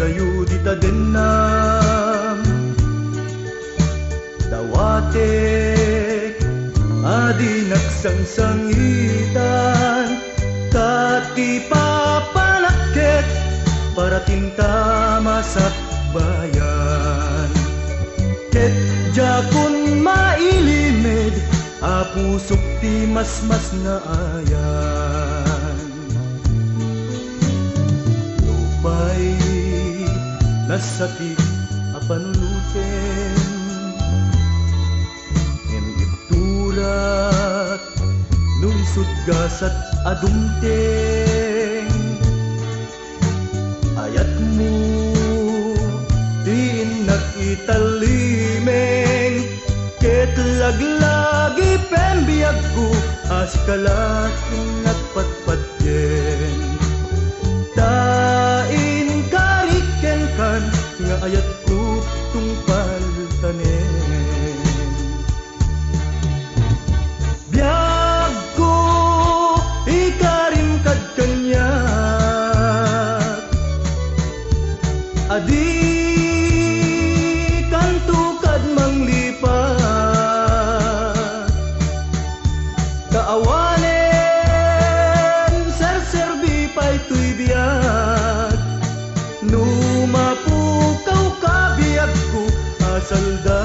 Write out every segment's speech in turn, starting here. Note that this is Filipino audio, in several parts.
kayo di ta denam dawatek adi nagsangsangitan tati papanakit para tinta masakbayan ket jakun mailimid apusok ti mas na ayan lupay nasati apanulutin en iturat nuisut gasat adumteng ayat mo din nakitalimeng ket laglagi pembiag ko askalatin nagpatpatyen tain kariken kan nga ayat ko tungpal tanen biag ko ikarim kad kanya adi kanto kad manglipat kaawanen serserbi pa'y tuy biag numapukaw ka biag ko asalda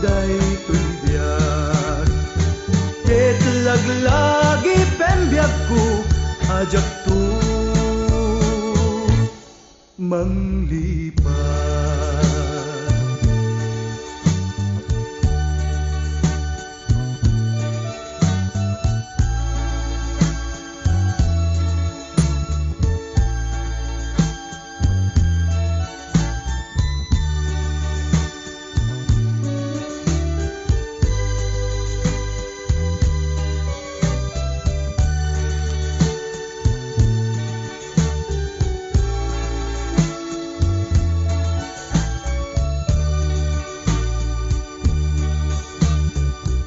day tuy biag ket laglagi pembiag ko ajak to manglipat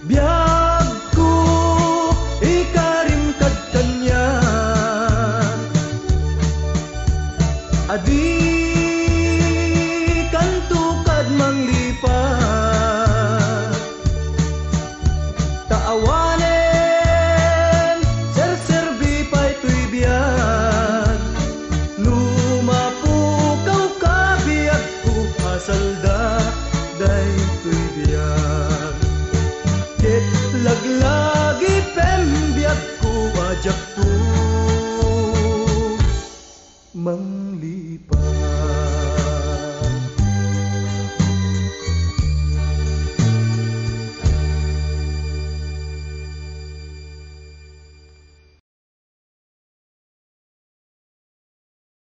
biag ko ikarim kad kanya adi